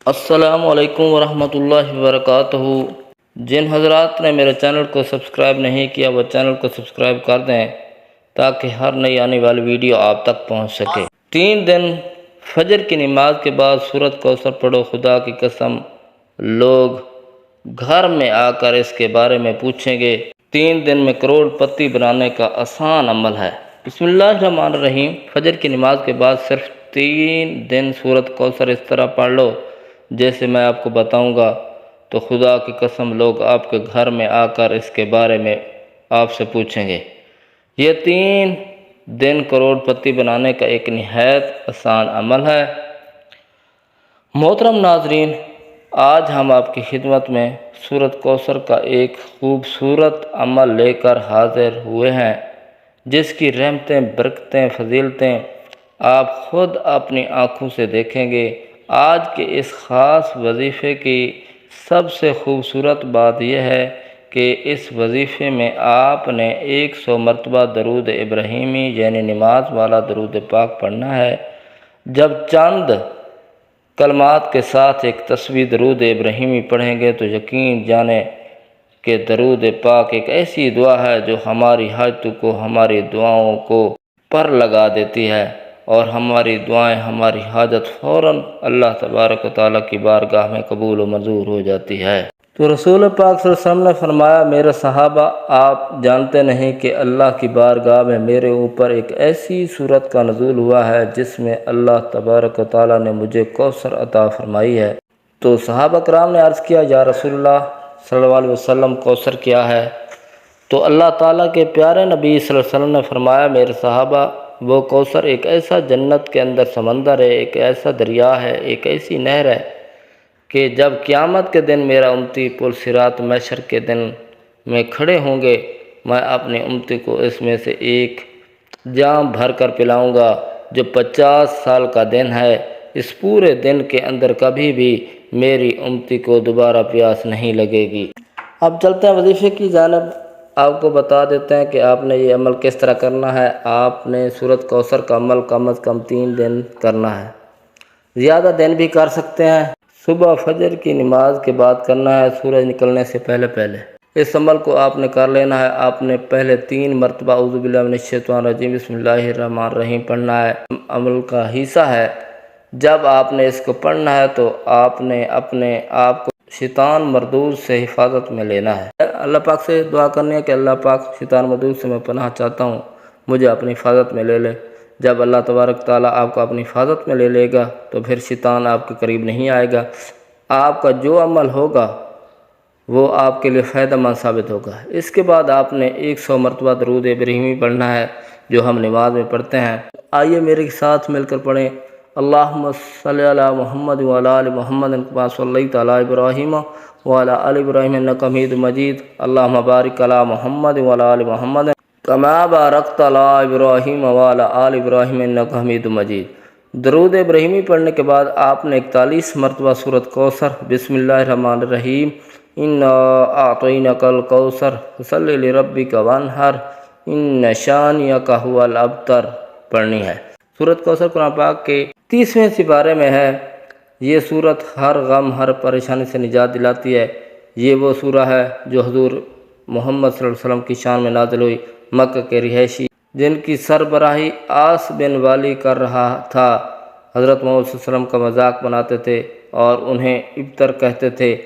السلام علیکم ورحمۃ اللہ وبرکاتہ۔ جن حضرات نے میرے چینل کو سبسکرائب نہیں کیا وہ چینل کو سبسکرائب کر دیں تاکہ ہر نئی آنے والی ویڈیو آپ تک پہنچ سکے۔ 3 دن فجر کی نماز کے بعد سورۃ کوثر پڑھو، خدا کی قسم لوگ گھر میں آ کر اس کے بارے میں پوچھیں گے۔ 3 دن میں کروڑ پتی بنانے کا آسان عمل ہے۔ بسم اللہ الرحمن الرحیم۔ فجر کی نماز کے بعد صرف 3 دن سورۃ کوثر اس طرح پڑھ لو جیسے میں آپ کو بتاؤں گا، تو خدا کی قسم لوگ آپ کے گھر میں آ کر اس کے بارے میں آپ سے پوچھیں گے۔ یہ 3 دن کروڑ پتی بنانے کا ایک نہایت آسان عمل ہے۔ محترم ناظرین، آج ہم آپ کی خدمت میں سورۃ کوثر کا ایک خوبصورت عمل لے کر حاضر ہوئے ہیں جس کی رحمتیں، برکتیں، فضیلتیں آپ خود اپنی آنکھوں سے دیکھیں گے۔ آج کے اس خاص وظیفے کی سب سے خوبصورت بات یہ ہے کہ اس وظیفے میں آپ نے 100 مرتبہ درود ابراہیمی یعنی نماز والا درود پاک پڑھنا ہے۔ جب چند کلمات کے ساتھ ایک تسبیح درود ابراہیمی پڑھیں گے تو یقین جانیں کہ درود پاک ایک ایسی دعا ہے جو ہماری حاجتوں کو، ہماری دعاؤں کو پر لگا دیتی ہے اور ہماری دعائیں، ہماری حاجت فوراً اللہ تبارک و تعالیٰ کی بارگاہ میں قبول و منظور ہو جاتی ہے۔ تو رسول پاک صلی اللہ علیہ وسلم نے فرمایا، میرے صحابہ آپ جانتے نہیں کہ اللہ کی بارگاہ میں میرے اوپر ایک ایسی صورت کا نزول ہوا ہے جس میں اللہ تبارک و تعالیٰ نے مجھے کوثر عطا فرمائی ہے۔ تو صحابہ کرام نے عرض کیا، یا رسول اللہ صلی اللہ علیہ وسلم کوثر کیا ہے؟ تو اللہ تعالیٰ کے پیارے نبی صلی اللہ علیہ وسلم نے فرمایا، میرے صحابہ وہ کوثر ایک ایسا جنت کے اندر سمندر ہے، ایک ایسا دریا ہے، ایک ایسی نہر ہے کہ جب قیامت کے دن میرا امتی پل صراط محشر کے دن میں کھڑے ہوں گے، میں اپنے امتی کو اس میں سے ایک جام بھر کر پلاؤں گا جو 50 سال کا دن ہے۔ اس پورے دن کے اندر کبھی بھی میری امتی کو دوبارہ پیاس نہیں لگے گی۔ اب چلتے ہیں وظیفے کی جانب۔ آپ کو بتا دیتے ہیں کہ آپ نے یہ عمل کس طرح کرنا ہے۔ آپ نے سورۃ کوثر کا عمل کم از کم 3 دن کرنا ہے، زیادہ دن بھی کر سکتے ہیں۔ صبح فجر کی نماز کے بعد کرنا ہے، سورج نکلنے سے پہلے اس عمل کو آپ نے کر لینا ہے۔ آپ نے پہلے 3 مرتبہ اعوذ باللہ من الشیطان الرجیم بسم اللہ الرحمن الرحیم پڑھنا ہے۔ عمل کا حصہ ہے۔ جب آپ نے اس کو پڑھنا ہے تو آپ نے اپنے آپ کو شیطان مردود سے حفاظت میں لینا ہے۔ اللہ پاک سے دعا کرنی ہے کہ اللہ پاک شیطان مردود سے میں پناہ چاہتا ہوں، مجھے اپنی حفاظت میں لے لے۔ جب اللہ تبارک تعالیٰ آپ کو اپنی حفاظت میں لے لے گا تو پھر شیطان آپ کے قریب نہیں آئے گا۔ آپ کا جو عمل ہوگا وہ آپ کے لیے فائدہ مند ثابت ہوگا۔ اس کے بعد آپ نے 100 مرتبہ درود ابراہیمی پڑھنا ہے جو ہم نماز میں پڑھتے ہیں۔ آئیے میرے ساتھ مل کر پڑھیں، اللہم صلی علی محمد وعلی آل محمد کما صلیت علی ابراہیم وعلی آل ابراہیم انک حمید مجید، اللہم بارک علی محمد وعلی آل محمد کما بارکت علی ابراہیم وعلی آل ابراہیم انک حمید مجید۔ درود ابراہیمی پڑھنے کے بعد آپ نے 41 مرتبہ سورۃ کوثر بسم اللہ الرحمن الرحیم انا اعطینک الکوثر فصلی لربک وانحر ان شانئک ھو الابتر پڑھنی ہے۔ سورۃ کوثر قرآن پاک کے 30ویں سپارے میں ہے۔ یہ سورت ہر غم، ہر پریشانی سے نجات دلاتی ہے۔ یہ وہ سورہ ہے جو حضور محمد صلی اللہ علیہ وسلم کی شان میں نازل ہوئی۔ مکہ کے رہائشی جن کی سربراہی عاص بن والی کر رہا تھا، حضرت محمد صلی اللہ علیہ وسلم کا مذاق بناتے تھے اور انہیں ابتر کہتے تھے،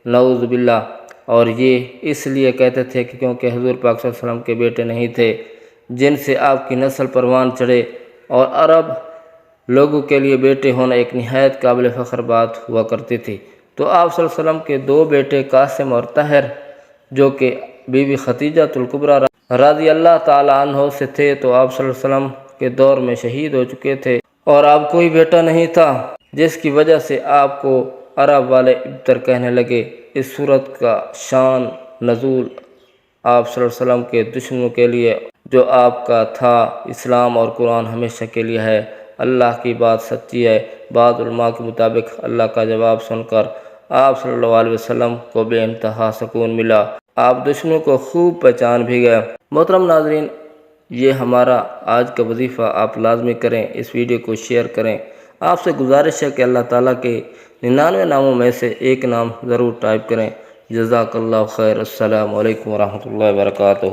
نعوذ باللہ۔ اور یہ اس لیے کہتے تھے کہ کیونکہ حضور پاک صلی اللہ علیہ وسلم کے بیٹے نہیں تھے جن سے آپ کی نسل پروان چڑھے، اور عرب لوگوں کے لیے بیٹے ہونا ایک نہایت قابل فخر بات ہوا کرتی تھی۔ تو آپ صلی اللہ علیہ وسلم کے 2 بیٹے قاسم اور طاہر جو کہ بی بی خدیجۃ الکبریٰ رضی اللہ تعالیٰ عنہ سے تھے، تو آپ صلی اللہ علیہ وسلم کے دور میں شہید ہو چکے تھے اور آپ کوئی بیٹا نہیں تھا، جس کی وجہ سے آپ کو عرب والے ابتر کہنے لگے۔ اس صورت کا شان نزول آپ صلی اللہ علیہ وسلم کے دشمنوں کے لیے جو آپ کا تھا، اسلام اور قرآن ہمیشہ کے لیے ہے۔ اللہ کی بات سچی ہے۔ بعض علماء کے مطابق اللہ کا جواب سن کر آپ صلی اللہ علیہ وسلم کو بے انتہا سکون ملا، آپ دشمنوں کو خوب پہچان بھی گئے۔ محترم ناظرین، یہ ہمارا آج کا وظیفہ آپ لازمی کریں، اس ویڈیو کو شیئر کریں۔ آپ سے گزارش ہے کہ اللہ تعالیٰ کے 99 ناموں میں سے ایک نام ضرور ٹائپ کریں۔ جزاک اللہ خیر۔ السلام علیکم ورحمۃ اللہ وبرکاتہ۔